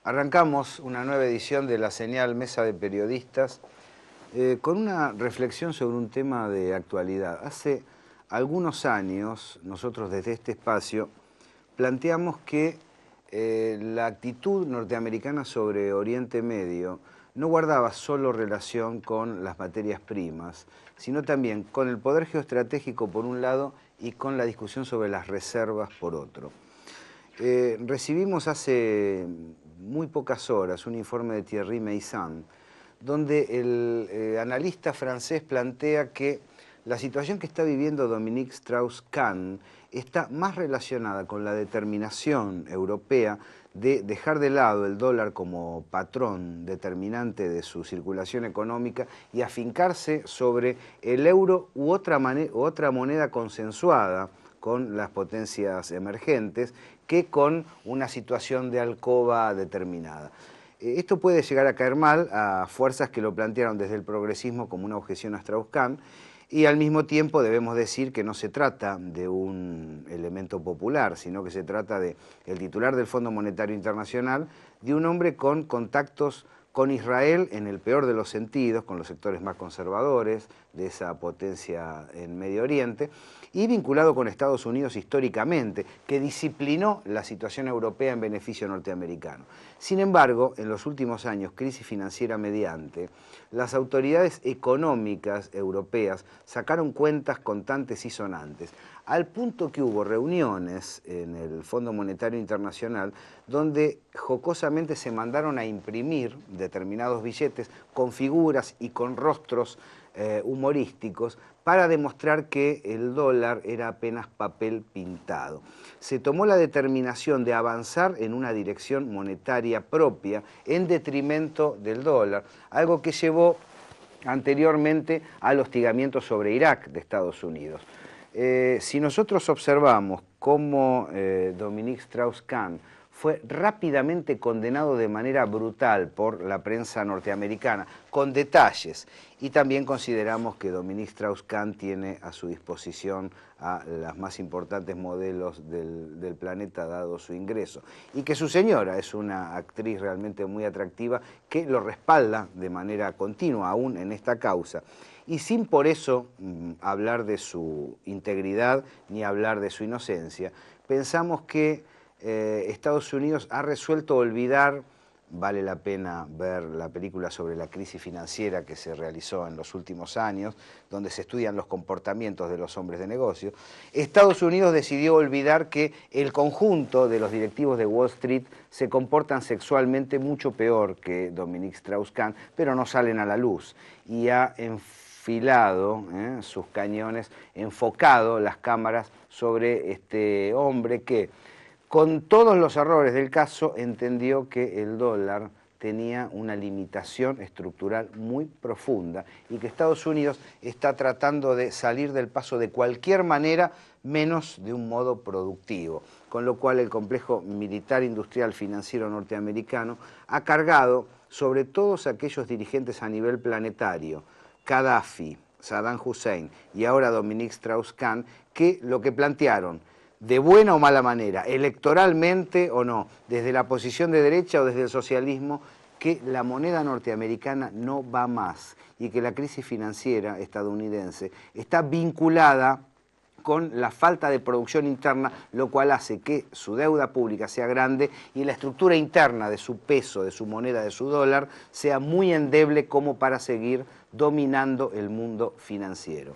Arrancamos una nueva edición de La Señal Mesa de Periodistas con una reflexión sobre un tema de actualidad. Hace algunos años, nosotros desde este espacio planteamos que la actitud norteamericana sobre Oriente Medio no guardaba solo relación con las materias primas, sino también con el poder geoestratégico por un lado y con la discusión sobre las reservas por otro. Recibimos hace muy pocas horas un informe de Thierry Meyssan, donde el analista francés plantea que la situación que está viviendo Dominique Strauss-Kahn está más relacionada con la determinación europea de dejar de lado el dólar como patrón determinante de su circulación económica y afincarse sobre el euro u otra moneda consensuada con las potencias emergentes que con una situación de alcoba determinada. Esto puede llegar a caer mal a fuerzas que lo plantearon desde el progresismo como una objeción a Strauss-Kahn, y al mismo tiempo debemos decir que no se trata de un elemento popular, sino que se trata de el titular del Fondo Monetario Internacional, de un hombre con contactos con Israel en el peor de los sentidos, con los sectores más conservadores de esa potencia en Medio Oriente, y vinculado con Estados Unidos históricamente, que disciplinó la situación europea en beneficio norteamericano. Sin embargo, en los últimos años, crisis financiera mediante, las autoridades económicas europeas sacaron cuentas contantes y sonantes, al punto que hubo reuniones en el Fondo Monetario Internacional donde jocosamente se mandaron a imprimir determinados billetes con figuras y con rostros humorísticos para demostrar que el dólar era apenas papel pintado. Se tomó la determinación de avanzar en una dirección monetaria propia en detrimento del dólar, algo que llevó anteriormente al hostigamiento sobre Irak de Estados Unidos. Si nosotros observamos cómo Dominique Strauss-Kahn fue rápidamente condenado de manera brutal por la prensa norteamericana, con detalles, y también consideramos que Dominique Strauss-Kahn tiene a su disposición a las más importantes modelos del planeta dado su ingreso, y que su señora es una actriz realmente muy atractiva que lo respalda de manera continua aún en esta causa. Y sin por eso hablar de su integridad ni hablar de su inocencia, pensamos que Estados Unidos ha resuelto olvidar, vale la pena ver la película sobre la crisis financiera que se realizó en los últimos años, donde se estudian los comportamientos de los hombres de negocio. Estados Unidos decidió olvidar que el conjunto de los directivos de Wall Street se comportan sexualmente mucho peor que Dominique Strauss-Kahn, pero no salen a la luz, y ha enfilado sus cañones, enfocado las cámaras sobre este hombre que, con todos los errores del caso, entendió que el dólar tenía una limitación estructural muy profunda y que Estados Unidos está tratando de salir del paso de cualquier manera, menos de un modo productivo. Con lo cual el complejo militar, industrial, financiero norteamericano ha cargado sobre todos aquellos dirigentes a nivel planetario, Gaddafi, Saddam Hussein y ahora Dominique Strauss-Kahn, que lo que plantearon, de buena o mala manera, electoralmente o no, desde la posición de derecha o desde el socialismo, que la moneda norteamericana no va más y que la crisis financiera estadounidense está vinculada con la falta de producción interna, lo cual hace que su deuda pública sea grande y la estructura interna de su peso, de su moneda, de su dólar, sea muy endeble como para seguir dominando el mundo financiero.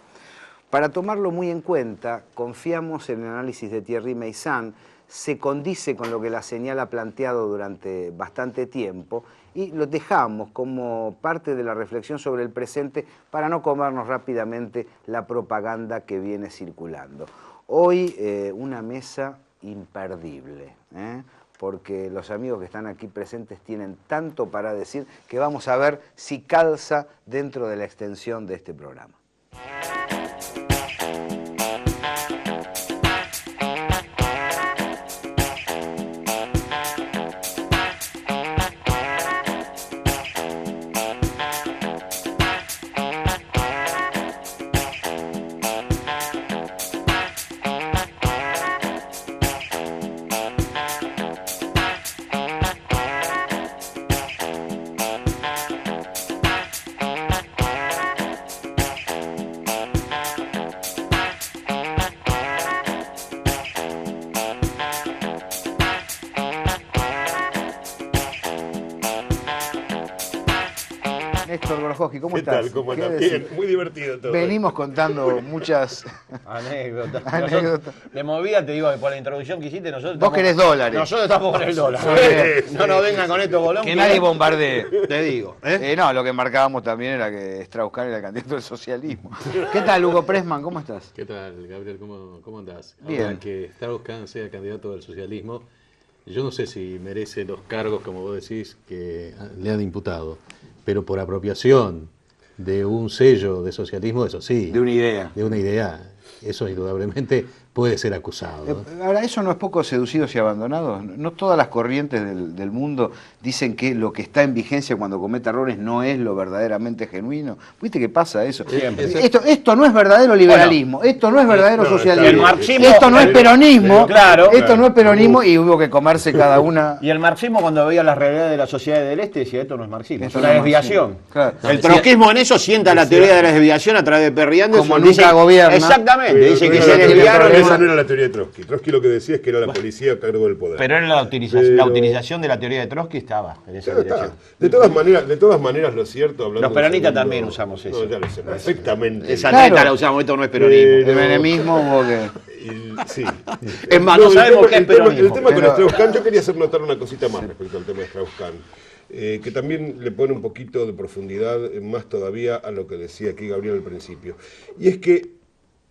Para tomarlo muy en cuenta, confiamos en el análisis de Thierry Meyssan, se condice con lo que la señal ha planteado durante bastante tiempo y lo dejamos como parte de la reflexión sobre el presente para no comernos rápidamente la propaganda que viene circulando. Hoy una mesa imperdible, porque los amigos que están aquí presentes tienen tanto para decir que vamos a ver si calza dentro de la extensión de este programa. Foschi, ¿cómo ¿Qué estás? tal? ¿Cómo ¿Qué andás? decís? Bien, muy divertido todo. Venimos contando muchas Anécdotas. anécdotas. De movida te digo que por la introducción que hiciste, nosotros Vos querés dólares. Nosotros estamos con el dólar. Sí, No nos vengan con esto, Bolón. Que nadie bombardee. Te digo. No, lo que marcábamos también era que Strauss-Kahn era el candidato del socialismo. ¿Qué tal, Hugo Pressman? ¿Cómo estás? ¿Qué tal, Gabriel? ¿Cómo andás? Bien. Ahora que Strauss-Kahn sea candidato del socialismo, yo no sé si merece los cargos, como vos decís, que le han imputado, pero por apropiación de un sello de socialismo, eso sí. De una idea. De una idea. Eso indudablemente puede ser acusado, ¿no? Ahora, ¿eso no es poco seducidos y abandonados? No todas las corrientes del mundo dicen que lo que está en vigencia cuando comete errores no es lo verdaderamente genuino. ¿Viste qué pasa eso? Esto no es verdadero liberalismo, esto no es verdadero socialismo, el marxismo, esto no es peronismo, claro, esto no es peronismo, y hubo que comerse cada una. Y el marxismo, cuando veía las realidades de la sociedad del este, decía, esto no es marxismo, Esto es no una es desviación. marxismo, claro. El trotskismo en eso sienta la teoría de la desviación a través de Perry Anderson. Como nunca Dice- gobierna. Exactamente, Pero dice no que era se la teoría- desviaron. Esa no era la teoría de Trotsky. Trotsky lo que decía es que era la policía a cargo del poder. Pero era la utilización de la teoría de Trotsky estaba en esa Ya está. dirección. De todas maneras, lo cierto, hablando Los peronistas un segundo- también usamos eso. No, ya lo sé, perfectamente. Esa Claro. treta la usamos, esto no es peronismo. El menemismo hubo que... Sí. Es más, no sabemos qué es el tema peronismo. con Pero- Strauss-Kahn, yo quería hacer notar una cosita más respecto al tema de Strauss-Kahn, que también le pone un poquito de profundidad, más todavía a lo que decía aquí Gabriel al principio. Y es que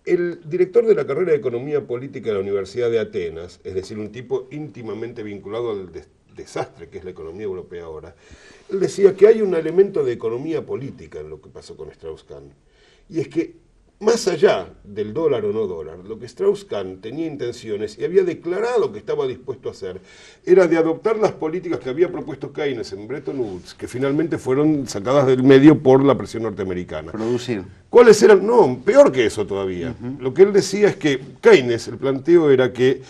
el director de la carrera de Economía Política de la Universidad de Atenas, es decir, un tipo íntimamente vinculado al desastre que es la economía europea ahora, él decía que hay un elemento de economía política en lo que pasó con Strauss-Kahn. Y es que, más allá del dólar o no dólar, lo que Strauss-Kahn tenía intenciones y había declarado que estaba dispuesto a hacer era de adoptar las políticas que había propuesto Keynes en Bretton Woods, que finalmente fueron sacadas del medio por la presión norteamericana. Producir. ¿Cuáles eran? No, peor que eso todavía. Lo que él decía es que Keynes, el planteo era que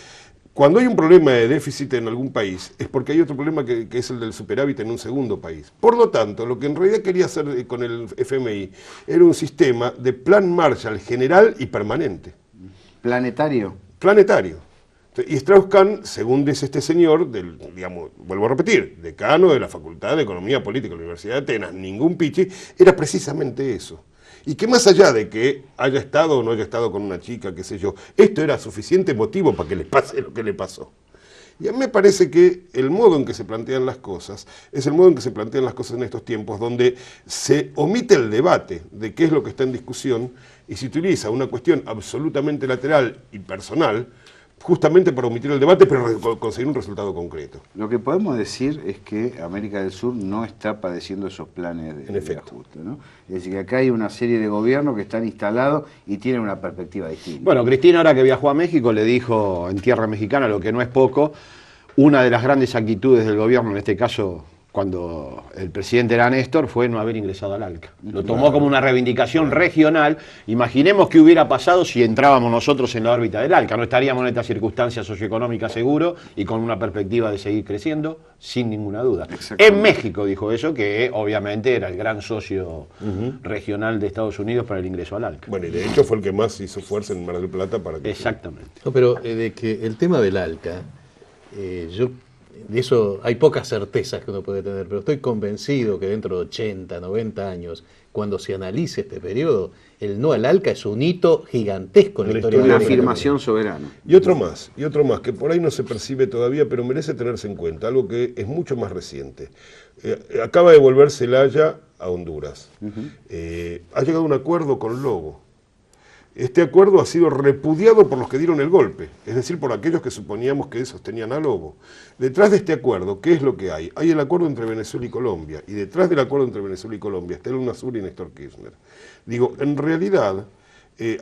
cuando hay un problema de déficit en algún país, es porque hay otro problema que es el del superávit en un segundo país. Por lo tanto, lo que en realidad quería hacer con el FMI era un sistema de plan Marshall general y permanente. Planetario. Planetario. Y Strauss-Kahn, según dice este señor, digamos, vuelvo a repetir, decano de la Facultad de Economía Política de la Universidad de Atenas, ningún pichi, era precisamente eso. Y que más allá de que haya estado o no haya estado con una chica, qué sé yo, esto era suficiente motivo para que le pase lo que le pasó. Y a mí me parece que el modo en que se plantean las cosas es el modo en que se plantean las cosas en estos tiempos, donde se omite el debate de qué es lo que está en discusión y se utiliza una cuestión absolutamente lateral y personal, justamente para omitir el debate, pero conseguir un resultado concreto. Lo que podemos decir es que América del Sur no está padeciendo esos planes En de efecto. ajuste, ¿no? Es decir, que acá hay una serie de gobiernos que están instalados y tienen una perspectiva distinta. Bueno, Cristina, ahora que viajó a México, le dijo en tierra mexicana, lo que no es poco, una de las grandes actitudes del gobierno, en este caso, cuando el presidente era Néstor, fue no haber ingresado al ALCA. Lo tomó como una reivindicación regional. Imaginemos qué hubiera pasado si entrábamos nosotros en la órbita del ALCA. No estaríamos en estas circunstancias socioeconómicas seguro y con una perspectiva de seguir creciendo, sin ninguna duda. En México dijo eso, que obviamente era el gran socio regional de Estados Unidos para el ingreso al ALCA. Bueno, y de hecho fue el que más hizo fuerza en Mar del Plata para que... Exactamente. No, pero de que el tema del ALCA, de eso hay pocas certezas que uno puede tener, pero estoy convencido que dentro de 80, 90 años, cuando se analice este periodo, el no al ALCA es un hito gigantesco en la historia de Una América. afirmación soberana. Y otro más, que por ahí no se percibe todavía, pero merece tenerse en cuenta, algo que es mucho más reciente. Acaba de volver Zelaya a Honduras. Ha llegado a un acuerdo con Lobo. Este acuerdo ha sido repudiado por los que dieron el golpe, es decir, por aquellos que suponíamos que sostenían a Lobo. Detrás de este acuerdo, ¿qué es lo que hay? Hay el acuerdo entre Venezuela y Colombia, y detrás del acuerdo entre Venezuela y Colombia está el UNASUR y Néstor Kirchner. Digo, en realidad,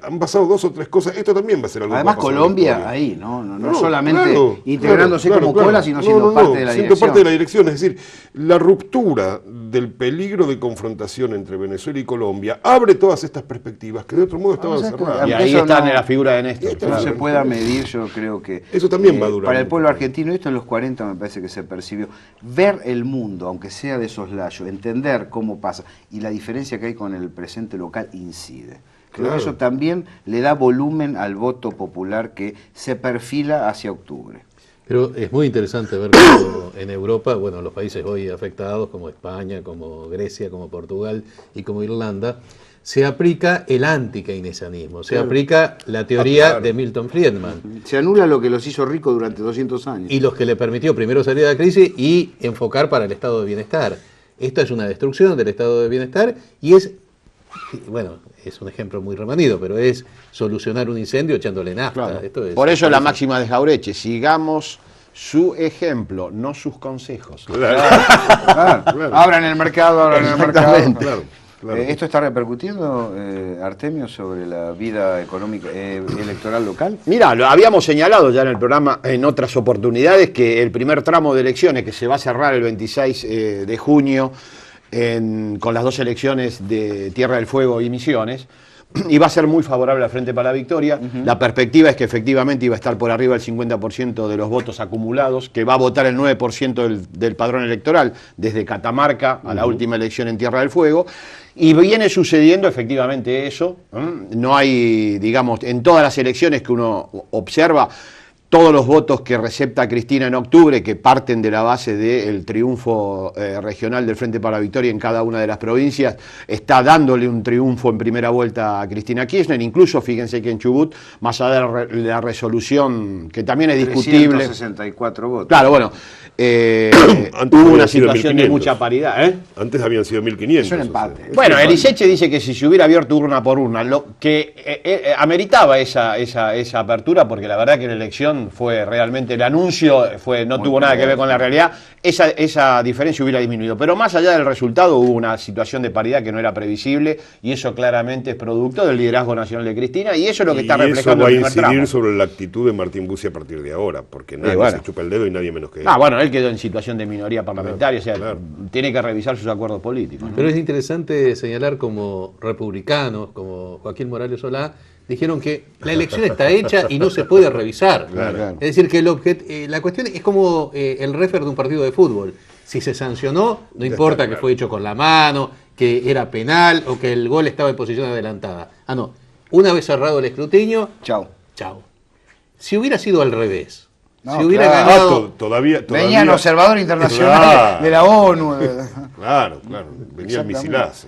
han pasado 2 o 3 cosas, esto también va a ser algo que Además va a pasar en la Colombia historia. ahí, no No, solamente claro, integrándose claro, como claro. cola, sino siendo parte de la siendo dirección. parte de la dirección, es decir, la ruptura del peligro de confrontación entre Venezuela y Colombia abre todas estas perspectivas que de otro modo estaban Vamos a ver, cerradas. Y Aunque ahí eso está no- en la figura de Néstor. Esto Claro. no se pueda medir, yo creo que... Eso también va a durar Para el mucho pueblo tiempo. argentino, esto en los 40 me parece que se percibió. Ver el mundo, aunque sea de soslayo, entender cómo pasa y la diferencia que hay con el presente local incide. Creo que Claro. eso también le da volumen al voto popular que se perfila hacia octubre. Pero es muy interesante ver cómo en Europa, bueno, los países hoy afectados, como España, como Grecia, como Portugal y como Irlanda, se aplica el anti-keynesianismo, se aplica la teoría de Milton Friedman. Se anula lo que los hizo ricos durante 200 años. Y los que le permitió primero salir de la crisis y enfocar para el estado de bienestar. Esto es una destrucción del estado de bienestar y es, bueno, es un ejemplo muy remanido, pero es solucionar un incendio echándole nafta. Claro. Esto es, Por eso la máxima de Jauretche, sigamos su ejemplo, no sus consejos. Claro. Abran el mercado, abran el mercado. Exactamente. Claro. ¿Esto está repercutiendo, Artemio, sobre la vida económica electoral local? Mira, lo habíamos señalado ya en el programa en otras oportunidades que el primer tramo de elecciones que se va a cerrar el 26 de junio con las dos elecciones de Tierra del Fuego y Misiones, iba a ser muy favorable al Frente para la Victoria. La perspectiva es que efectivamente iba a estar por arriba del 50% de los votos acumulados, que va a votar el 9% del padrón electoral, desde Catamarca a la última elección en Tierra del Fuego. Y viene sucediendo efectivamente eso. No hay, digamos, en todas las elecciones que uno observa, todos los votos que recepta Cristina en octubre, que parten de la base del triunfo regional del Frente para la Victoria en cada una de las provincias, está dándole un triunfo en primera vuelta a Cristina Kirchner. Incluso, fíjense que en Chubut, más allá de la resolución, que también es discutible... 364 votos. Claro, bueno, hubo una situación de mucha paridad. Antes habían sido 1.500. Es un empate. Bueno, Eliseche dice que si se hubiera abierto urna por urna, lo que ameritaba esa apertura, porque la verdad que la elección fue realmente, el anuncio no tuvo nada que ver con la realidad, esa diferencia hubiera disminuido. Pero más allá del resultado hubo una situación de paridad que no era previsible y eso claramente es producto del liderazgo nacional de Cristina y eso es lo que está reflejando el primer tramo. Eso va a incidir tramo. sobre la actitud de Martín Bussi a partir de ahora, porque nadie se chupa el dedo y nadie menos que él. Bueno, él quedó en situación de minoría parlamentaria, tiene que revisar sus acuerdos políticos, ¿no? Pero es interesante señalar como republicanos, como Joaquín Morales Solá, dijeron que la elección está hecha y no se puede revisar. Claro. Es decir, que la cuestión es como el refer de un partido de fútbol. Si se sancionó, no importa que fue hecho con la mano, que era penal o que el gol estaba en posición adelantada. No. Una vez cerrado el escrutinio, Chau. Si hubiera sido al revés, No, si hubiera claro. ganado... Todavía Venía el observador internacional Claro. de la ONU. Claro. Venía el misilazo.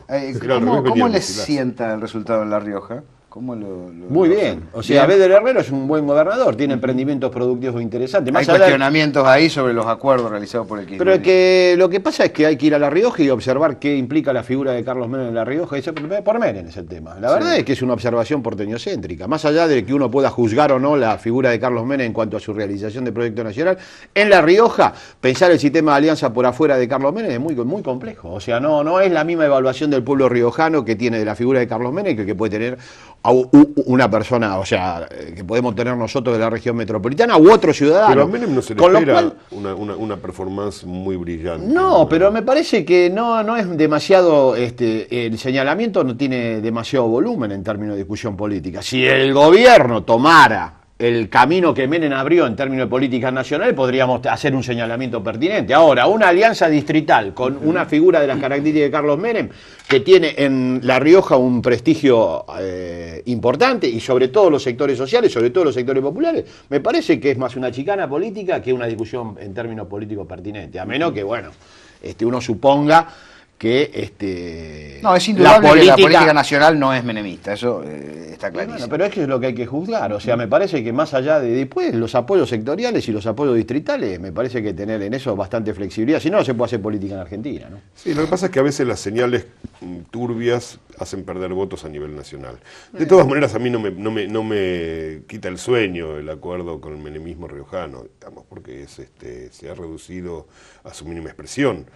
¿Cómo les sienta el resultado en La Rioja? ¿Cómo Muy bien. O sea, Beder Herrero es un buen gobernador, tiene emprendimientos productivos interesantes. Hay cuestionamientos ahí sobre los acuerdos realizados por el kirchnerismo. Pero que lo que pasa es que hay que ir a La Rioja y observar qué implica la figura de Carlos Menem en La Rioja. Y por Menem es el tema. La verdad es que es una observación porteñocéntrica. Más allá de que uno pueda juzgar o no la figura de Carlos Menem en cuanto a su realización de proyecto nacional, en La Rioja, pensar el sistema de alianza por afuera de Carlos Menem es muy, muy complejo. O sea, no es la misma evaluación del pueblo riojano que tiene de la figura de Carlos Menem que puede tener a una persona, o sea, que podemos tener nosotros de la región metropolitana u otro ciudadano. Pero a Menem no se le espera una performance muy brillante. No, pero me parece que no es demasiado, el señalamiento no tiene demasiado volumen en términos de discusión política. Si el gobierno tomara el camino que Menem abrió en términos de políticas nacionales, podríamos hacer un señalamiento pertinente. Ahora, una alianza distrital con una figura de las características de Carlos Menem, que tiene en La Rioja un prestigio importante, y sobre todo los sectores sociales, sobre todo los sectores populares, me parece que es más una chicana política que una discusión en términos políticos pertinente. A menos que, bueno, uno suponga que no, es indudable que la política nacional no es menemista, eso está clarísimo. Bueno, pero es que es lo que hay que juzgar, o sea, me parece que más allá de después los apoyos sectoriales y los apoyos distritales, me parece que tener en eso bastante flexibilidad, si no, no se puede hacer política en Argentina, ¿no? Sí, lo que pasa es que a veces las señales turbias hacen perder votos a nivel nacional. De todas maneras, a mí no me quita el sueño el acuerdo con el menemismo riojano, digamos, porque se ha reducido a su mínima expresión.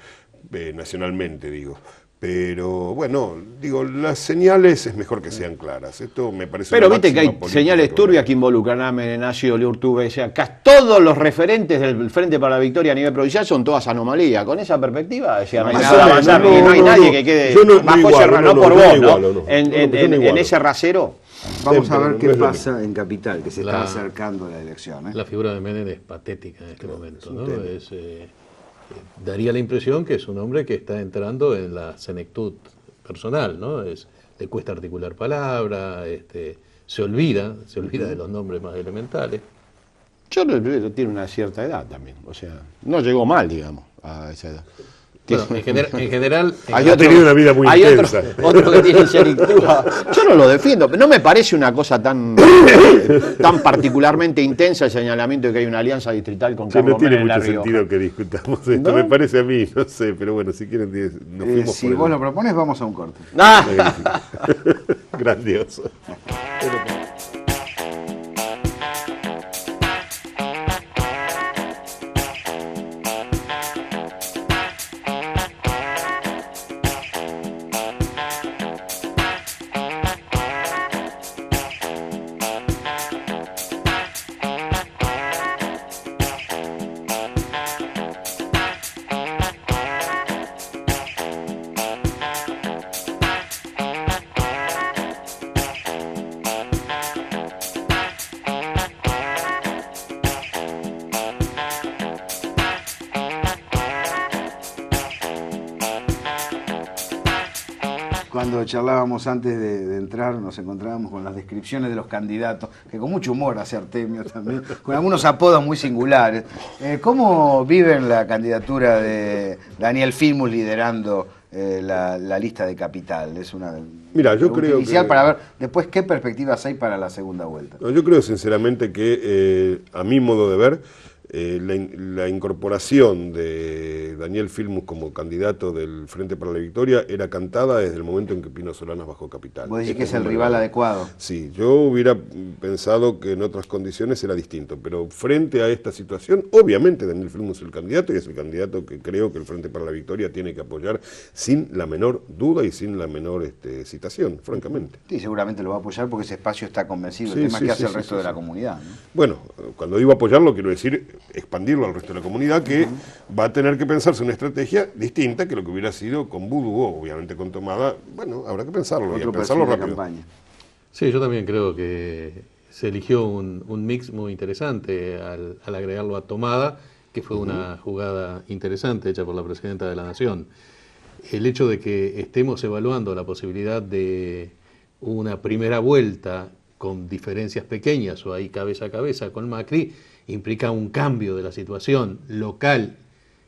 Nacionalmente, digo. Pero, bueno, digo, las señales es mejor que sean claras. Esto me parece. Pero viste que hay señales turbias que involucran a Menenacio, Liurtube, o sea, acá todos los referentes del Frente para la Victoria a nivel provincial son todas anomalías. Con esa perspectiva, o sea, no hay nadie que quede bajo ese rasero, no por vos, ¿no? En ese rasero. Vamos a ver qué pasa en Capital, que se está acercando la elección. La figura de Menem es patética en este momento, ¿no? Daría la impresión que es un hombre que está entrando en la senectud personal, ¿no? Le cuesta articular palabras, se olvida de los nombres más elementales. Yo no, tiene una cierta edad también, o sea, no llegó mal, digamos, a esa edad. Bueno, en general Hay Ha tenido una vida muy intensa. Otro que tiene Serictúa. Yo no lo defiendo, no me parece una cosa tan particularmente intensa el señalamiento de que hay una alianza distrital con Sí, Carlos no tiene Menem en La mucho Rioja. sentido que discutamos esto, ¿No? me parece a mí, no sé, pero bueno, si quieren nos fuimos Si por vos el- lo propones, vamos a un corte. Ah, Grandioso. Cuando charlábamos antes de entrar, nos encontrábamos con las descripciones de los candidatos, que con mucho humor hace Artemio también, con algunos apodos muy singulares. ¿Cómo viven la candidatura de Daniel Filmus liderando la lista de Capital? Es una Mira, yo pregunta creo inicial que- para ver después qué perspectivas hay para la segunda vuelta. No, yo creo sinceramente que, a mi modo de ver, la incorporación de Daniel Filmus como candidato del Frente para la Victoria era cantada desde el momento en que Pino Solanas bajó Capital. Vos decís que es Esto el una rival verdad. adecuado. Sí, yo hubiera pensado que en otras condiciones era distinto, pero frente a esta situación, obviamente Daniel Filmus es el candidato y es el candidato que creo que el Frente para la Victoria tiene que apoyar sin la menor duda y sin la menor citación, francamente. Sí, seguramente lo va a apoyar porque ese espacio está convencido. Sí, El tema sí, es que hace sí, el sí, resto sí, de la sí. comunidad, ¿no? Bueno, cuando digo apoyarlo, quiero decir expandirlo al resto de la comunidad, que va a tener que pensarse una estrategia distinta que lo que hubiera sido con Vudú, o obviamente con Tomada. Bueno, habrá que pensarlo, y Otro pensarlo perfil de rápido. campaña. Sí, yo también creo que se eligió un mix muy interesante al agregarlo a Tomada, que fue una jugada interesante hecha por la Presidenta de la Nación. El hecho de que estemos evaluando la posibilidad de una primera vuelta con diferencias pequeñas o ahí cabeza a cabeza con Macri, implica un cambio de la situación local,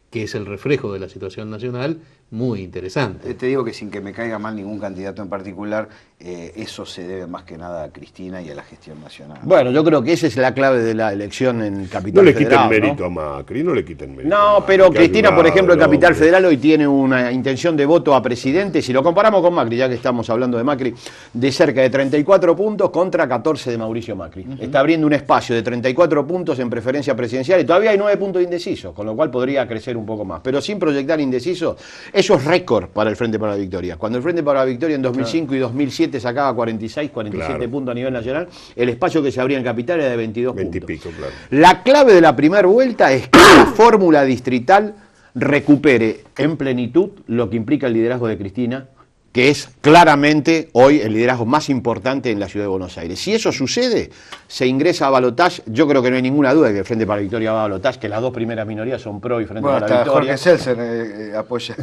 que es el reflejo de la situación nacional, muy interesante. Te digo que sin que me caiga mal ningún candidato en particular, eso se debe más que nada a Cristina y a la gestión nacional. bueno, yo creo que esa es la clave de la elección en Capital No le Federal, quiten ¿no? mérito a Macri, no le quiten mérito a No, Macri, pero que ha Cristina, por ayudado ejemplo, en al Capital hombre. Federal hoy tiene una intención de voto a presidente, si lo comparamos con Macri, ya que estamos hablando de Macri, de cerca de 34 puntos contra 14 de Mauricio Macri. Está abriendo un espacio de 34 puntos en preferencia presidencial y todavía hay 9 puntos indecisos, con lo cual podría crecer un poco más. Pero sin proyectar indecisos, eso es récord para el Frente para la Victoria. Cuando el Frente para la Victoria en 2005 y 2007 sacaba 46, 47 Claro. puntos a nivel nacional, el espacio que se abría en Capital era de 22 20 y puntos. pico, claro. La clave de la primera vuelta es que la fórmula distrital recupere en plenitud lo que implica el liderazgo de Cristina, que es claramente hoy el liderazgo más importante en la ciudad de Buenos Aires. Si eso sucede, se ingresa a balotaje. Yo creo que no hay ninguna duda de que el Frente para la Victoria va a balotaje, que las dos primeras minorías son Pro y Frente Bueno, para la hasta Victoria. Jorge Seltzer apoya.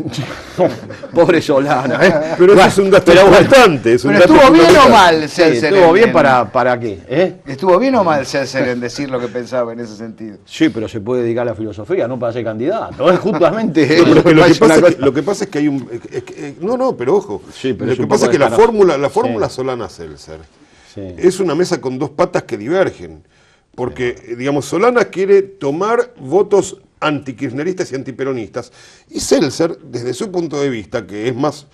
Pobre Solana, ¿eh? Pero Bueno, eso es un dato pero bueno. importante. Es un Pero dato estuvo bien o fundamental. mal Sí, Seltzer. estuvo bien para qué, ¿eh? ¿Estuvo bien o mal Seltzer en decir lo que pensaba en ese sentido? Sí, pero se puede dedicar a la filosofía, no para ser candidato. Es justamente. No, pero es que parece una cosa- lo que pasa es que hay un... no, pero ojo. Sí, pero lo es que un pasa es poco que la descaro. fórmula Sí. Solana-Seltzer Sí. es una mesa con dos patas que divergen. Porque, digamos, Solana quiere tomar votos antikirchneristas y antiperonistas. Y Seltzer, desde su punto de vista, que es más,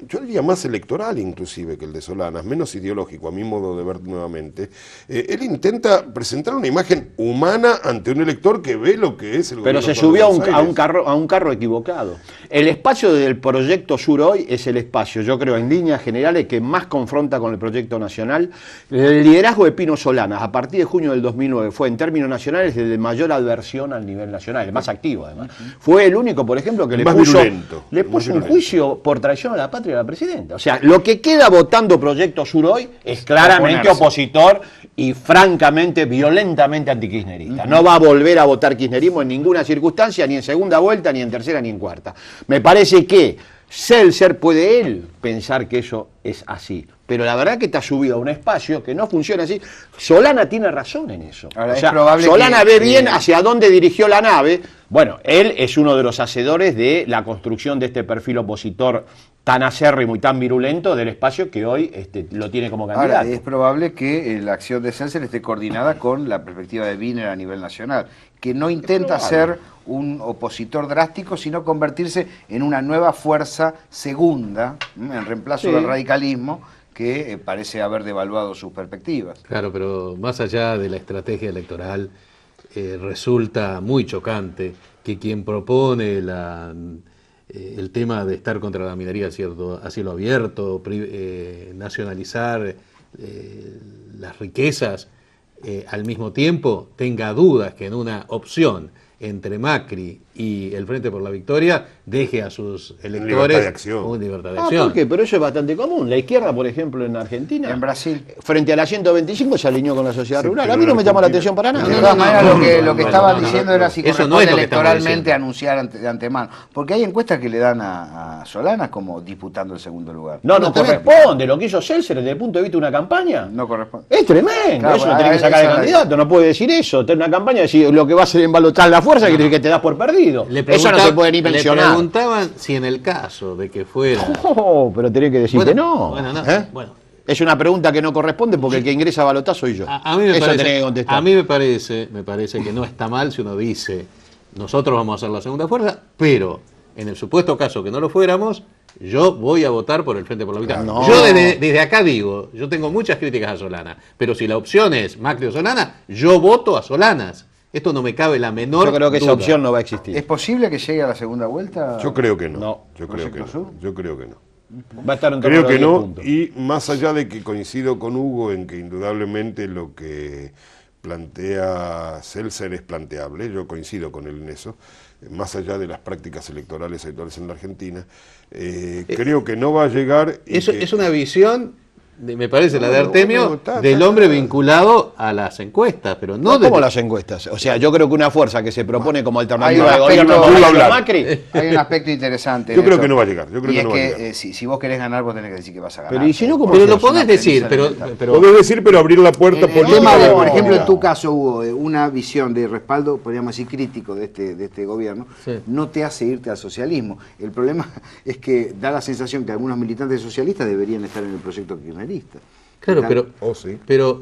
yo diría más electoral inclusive que el de Solanas, menos ideológico, a mi modo de ver nuevamente, él intenta presentar una imagen humana ante un elector que ve lo que es el Pero gobierno se actual de subió a Buenos Aires. a un carro equivocado. El espacio del proyecto Sur hoy es el espacio, yo creo, en líneas generales, que más confronta con el proyecto nacional. El liderazgo de Pino Solanas, a partir de junio del 2009, fue en términos nacionales el de mayor adversión al nivel nacional, el más activo además. Fue el único, por ejemplo, que El le más puso, virulento, le el más puso un virulento. juicio por traición a la patria a la presidenta. O sea, lo que queda votando proyecto Sur hoy es claramente Oponerse. opositor y francamente, violentamente antikirchnerista. No va a volver a votar kirchnerismo en ninguna circunstancia, ni en segunda vuelta, ni en tercera, ni en cuarta. Me parece que Seltzer puede él pensar que eso es así. Pero la verdad que está subido a un espacio que no funciona así. Solana tiene razón en eso. Ahora, o es sea, probable Solana que, ve bien hacia dónde dirigió la nave. Bueno, él es uno de los hacedores de la construcción de este perfil opositor tan acérrimo y tan virulento del espacio que hoy lo tiene como candidato. Ahora, es probable que la acción de Celser esté coordinada con la perspectiva de Wiener a nivel nacional, que no intenta ser un opositor drástico, sino convertirse en una nueva fuerza segunda, en reemplazo del radicalismo, que parece haber devaluado sus perspectivas. Claro, pero más allá de la estrategia electoral, resulta muy chocante que quien propone el tema de estar contra la minería a cielo abierto, nacionalizar las riquezas, al mismo tiempo tenga dudas que en una opción entre Macri y el Frente por la Victoria deje a sus electores Libertad de acción. con libertad de acción. ¿Por qué? Pero eso es bastante común. La izquierda, por ejemplo, en Argentina, En Brasil. frente a la 125 se alineó con la sociedad Sí, rural. pero A mí en no me llama la Argentina- atención para nada. De todas maneras, lo que estaba diciendo era si Eso no corresponde es lo que estamos electoralmente diciendo. anunciar de antemano. Porque hay encuestas que le dan a Solana como disputando el segundo lugar. No No, corresponde. Lo que hizo Celser desde el punto de vista de una campaña No corresponde. es tremendo. Claro, eso lo tiene que esa sacar de es la- candidato. No puede decir eso. Tener una campaña y decir lo que va a hacer en balotar la fuerza quiere decir que te das por perdido. Eso no se puede ni Le mencionar. preguntaban si en el caso de que fuera... Oh, pero tenés que decir Bueno, que no. bueno, no, ¿Eh? bueno. Es una pregunta que no corresponde porque el que ingresa a balotar soy yo. A mí me eso parece, tenés que contestar. a mí me parece que no está mal si uno dice, nosotros vamos a hacer la segunda fuerza, pero en el supuesto caso que no lo fuéramos, yo voy a votar por el Frente por la Victoria. No. Yo desde acá digo, yo tengo muchas críticas a Solana, pero si la opción es Macri o Solana, yo voto a Solanas. Esto no me cabe la menor Yo creo que esa duda. opción no va a existir. ¿Es posible que llegue a la segunda vuelta? Yo creo que no. No. Yo creo que no. ¿Proyecto Sur? Yo creo que no. Va a estar en torno a Creo los que 10 no, puntos. y más allá de que coincido con Hugo en que indudablemente lo que plantea Celser es planteable, yo coincido con él en eso, más allá de las prácticas electorales actuales en la Argentina, creo que no va a llegar... y Eso que- es una visión, me parece, la de No, Artemio, no, está del hombre vinculado a las encuestas, pero no No como desde- las encuestas. O sea, yo creo que una fuerza que se propone como Hay alternativa un de gobierno aspecto- como Hablar. Macri. Hay un aspecto interesante. Yo en creo esto. que no va a llegar, yo creo y que es no va a que llegar. si vos querés ganar, vos tenés que decir que vas a ganar. Pero, ¿y si no, cómo Pero se lo hace? podés una premisa decir, pero, elemental. pero Podés decir, pero abrir la puerta El política... tema de, de- por ejemplo, en no. tu caso, Hugo, una visión de respaldo, podríamos decir crítico de este gobierno, Sí. no te hace irte al socialismo. El problema es que da la sensación que algunos militantes socialistas deberían estar en el proyecto kirchnerista. claro, Están- pero Oh, sí. Pero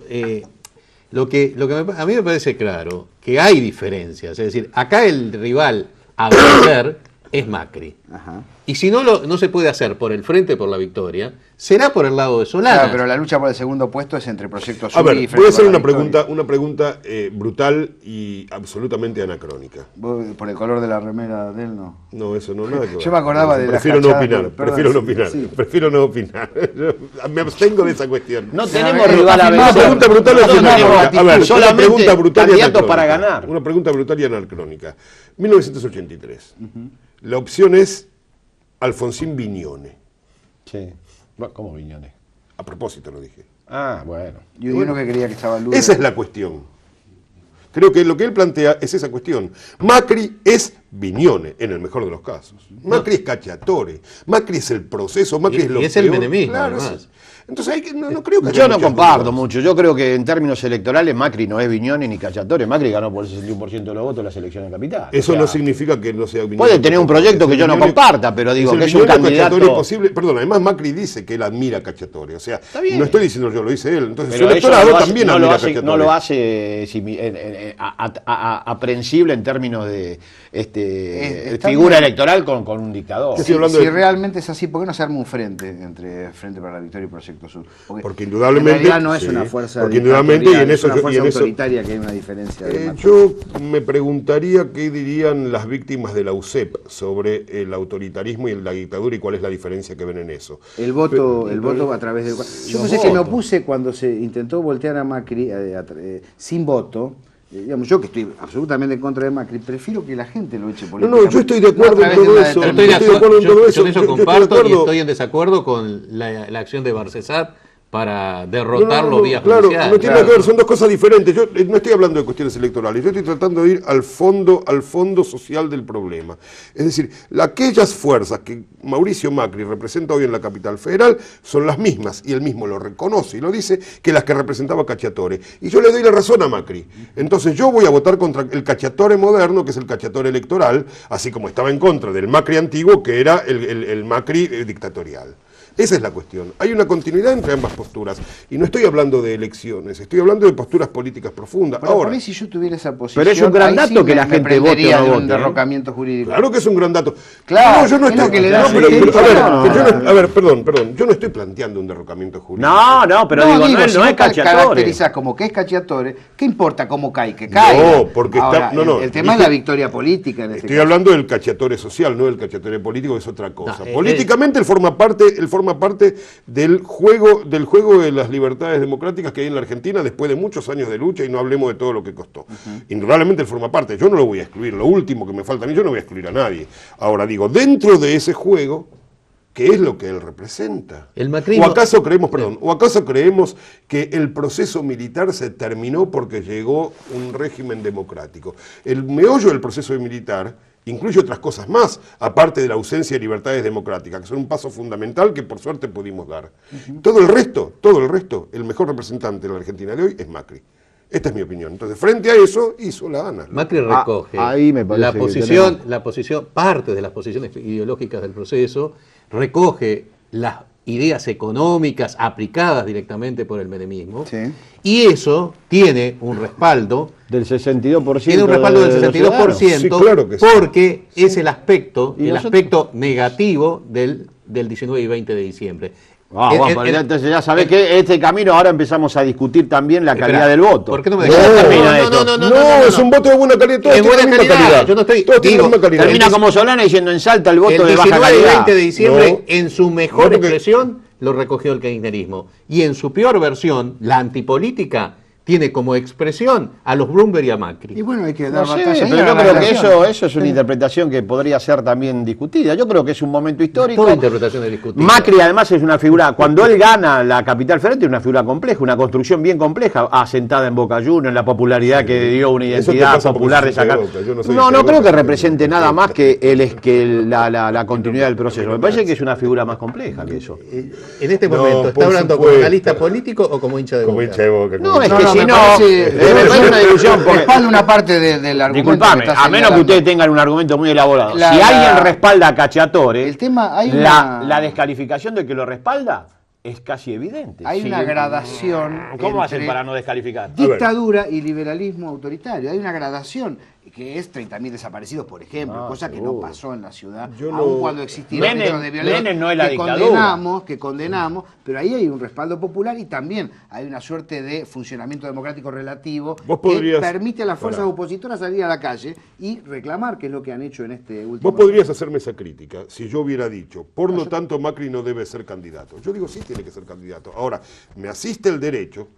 lo que a mí me parece claro, que hay diferencias. Es decir, acá el rival a vencer es Macri. Ajá. Y si no se puede hacer por el Frente por la Victoria, será por el lado de Solana. Claro, pero la lucha por el segundo puesto es entre Proyecto Sur A y ver, Frente voy a hacer por la una Victoria. pregunta brutal y absolutamente anacrónica. ¿Vos, por el color de la remera de él, no? No, eso no, nada que ver. Yo me acordaba de las Prefiero no cachadas, opinar, perdón, prefiero no sí, opinar, sí. prefiero no opinar. Yo me abstengo de esa cuestión. No A tenemos ver, rival a una vencer. pregunta brutal y No tenemos anacrónica. A ver, una solamente pregunta brutal y candidatos anacrónica. para ganar. Una pregunta brutal y anacrónica. 1983. La opción es Alfonsín Viñone. Sí. ¿Cómo Viñones? A propósito lo dije. Ah, bueno. Y uno que creía que estaba Lula. Esa es la cuestión. Creo que lo que él plantea es esa cuestión. Macri es Viñone, en el mejor de los casos. Macri es Cacciatore. Macri es el proceso. Macri Y- es lo y es el peor. menemismo, Claro, además. entonces no creo que haya Yo no muchas comparto dudas. mucho. Yo creo que en términos electorales Macri no es Viñones ni Cacciatore. Macri ganó por el 61% de los votos en las elecciones capitales. Eso O sea, no significa que no sea Viñone. puede tener un proyecto que yo no comparta, pero digo el que es un Viñone o candidato- Cacciatore posible. Perdón, además Macri dice que él admira a Cacciatore. O sea, bien. no estoy diciendo yo, lo dice él. Entonces Pero su eso electorado no lo hace- también no admira lo a hace, Cacciatore. no lo hace aprehensible en términos de está figura bien. electoral con un dictador. Estoy hablando si de- realmente es así, ¿por qué no se arma un frente entre Frente para la Victoria y Proyecto Sur? Porque indudablemente- en realidad no es sí, una fuerza porque indudablemente, y en eso es una yo- y fuerza en eso- autoritaria, que hay una diferencia. de Macri. Yo me preguntaría qué dirían las víctimas de la UCEP sobre el autoritarismo y la dictadura y cuál es la diferencia que ven en eso. El voto a través del... Yo pensé que me opuse cuando se intentó voltear a Macri sin voto. Digamos, yo que estoy absolutamente en contra de Macri, prefiero que la gente lo eche No, políticamente. no, yo estoy de acuerdo a en través de todo una eso. determinación. Estoy de acuerdo en todo eso. Yo en eso Yo estoy de comparto y acuerdo. estoy en desacuerdo con la acción de Barcesat para derrotarlo vía claro, judicial. no tiene nada que ver, son dos cosas diferentes. Yo no estoy hablando de cuestiones electorales, yo estoy tratando de ir al fondo social del problema. Es decir, aquellas fuerzas que Mauricio Macri representa hoy en la capital federal son las mismas, y él mismo lo reconoce y lo dice, que las que representaba Cacciatore. Y yo le doy la razón a Macri. Entonces yo voy a votar contra el Cacciatore moderno, que es el Cacciatore electoral, así como estaba en contra del Macri antiguo, que era el Macri dictatorial. Esa es la cuestión. Hay una continuidad entre ambas posturas. Y no estoy hablando de elecciones, estoy hablando de posturas políticas profundas. Pero ahora, por ahí, si yo tuviera esa posición, pero es un gran dato que la gente vote o no de un vote, ¿eh? derrocamiento jurídico. claro que es un gran dato. Claro, no, yo no es estoy. lo que le da no, pero, sentido. a ver, perdón. Yo no estoy planteando un derrocamiento jurídico. No, pero digo, no si es vos Cacciatore. caracterizás como que es Cacciatore, ¿qué importa cómo cae? Que caiga. No, porque Ahora, está. No, el tema dije- es la victoria política en este Estoy caso. hablando del Cacciatore social, no del Cacciatore político, que es otra cosa. No, Políticamente él forma parte del juego de las libertades democráticas que hay en la Argentina después de muchos años de lucha, y no hablemos de todo lo que costó. Indudablemente él forma parte, yo no lo voy a excluir, lo último que me falta a mí, yo no voy a excluir a nadie. Ahora digo, dentro de ese juego, ¿qué es lo que él representa? El macrismo- ¿O acaso creemos que el proceso militar se terminó porque llegó un régimen democrático? El meollo del proceso militar incluye otras cosas más, aparte de la ausencia de libertades democráticas, que son un paso fundamental que por suerte pudimos dar. Todo el resto, el mejor representante de la Argentina de hoy es Macri. Esta es mi opinión. Entonces, frente a eso, hizo la ANA. Macri recoge ahí me parece la que posición, parte de las posiciones ideológicas del proceso, recoge las ideas económicas aplicadas directamente por el menemismo, Sí. y eso tiene un respaldo. Del 62%. Tiene un respaldo del de los 62%, ciudadanos. Sí, claro que sí. porque es el aspecto, ¿Y el nosotros? aspecto negativo del 19 y 20 de diciembre. Bueno, pero entonces ya sabés que este camino ahora empezamos a discutir también la calidad Espera, del voto. ¿por qué no me ¿Cómo dejás? termina esto? No, es un voto de buena calidad. Todos Es tienen buena la misma calidad, yo no estoy- Todos tienen la digo, misma calidad. Termina como Solana diciendo en Salta el voto El de baja 19 y calidad. 20 de diciembre, No. en su mejor No, porque- expresión, lo recogió el kirchnerismo. Y en su peor versión, la antipolítica, tiene como expresión a los Bloomberg y a Macri. Y bueno, hay que dar No sé, batalla. pero yo creo que eso es una interpretación que podría ser también discutida. Yo creo que es un momento histórico. Toda interpretación es discutible. Macri además es una figura, cuando él gana la capital federal, es una figura compleja, una construcción bien compleja, asentada en Boca Juniors, en la popularidad que dio una Eso te identidad pasa porque popular de sos hincha sacar. de Boca, yo no soy No, hincha no de creo Boca, que represente nada más que la continuidad del Pero proceso. Me parece que es una figura más compleja que eso. En este No, momento, por ¿está hablando como supuesto. analista político o como hincha de Como Boca? hincha de Boca. No, como es hincha que de si me no, parece- me parece una discusión porque... Respalda una parte del argumento. Disculpame, que está a menos que señalando. ustedes tengan un argumento muy elaborado. La- si la- alguien respalda a Cacciatore, El tema, hay la una- descalificación de que lo respalda es casi evidente. Hay Sí. una gradación. ¿Cómo hacen entre para no descalificar? dictadura y liberalismo autoritario? Hay una gradación que es 30.000 desaparecidos, por ejemplo, cosa que no seguro. pasó en la ciudad, Yo aun no- cuando existieron Menem- hechos de violencia Menem no es la que dictadura. condenamos, pero ahí hay un respaldo popular y también hay una suerte de funcionamiento democrático relativo Vos que podrías- permite a las fuerzas Pará. opositoras salir a la calle y reclamar, que es lo que han hecho en este último. Vos podrías hacerme esa crítica si yo hubiera dicho, por lo tanto Macri no debe ser candidato. Yo digo, sí tiene que ser candidato. Ahora, me asiste el derecho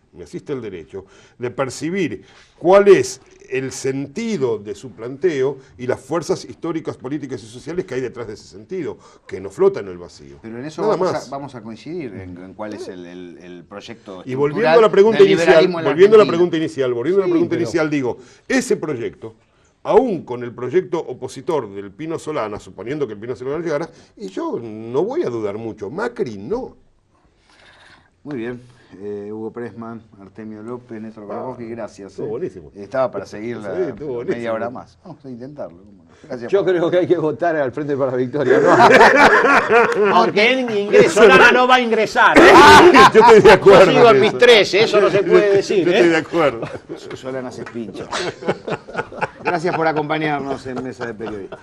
de percibir cuál es el sentido de su planteo y las fuerzas históricas, políticas y sociales que hay detrás de ese sentido, que no flota en el vacío. Pero en eso Nada vamos más. a coincidir en cuál es el proyecto. Y volviendo estructural a la pregunta del inicial, liberalismo en la Argentina. digo, ese proyecto, aún con el proyecto opositor del Pino Solana, suponiendo que el Pino Solana llegara, y yo no voy a dudar mucho, Macri no. Muy bien. Hugo Pressman, Artemio López, Néstor Grabowski, gracias. estuvo buenísimo. Estaba para seguir Sí, estuvo buenísimo. media hora más. Vamos a intentarlo. ¿cómo no? Gracias. Yo por- creo que hay que votar al Frente para la Victoria. ¿no? Porque él ingresa, Solana no va a ingresar. Yo estoy de acuerdo. Yo sigo en en mis eso. 13, eso no se puede decir. Yo estoy de acuerdo. Solana se pincha. Gracias por acompañarnos en Mesa de Periodistas.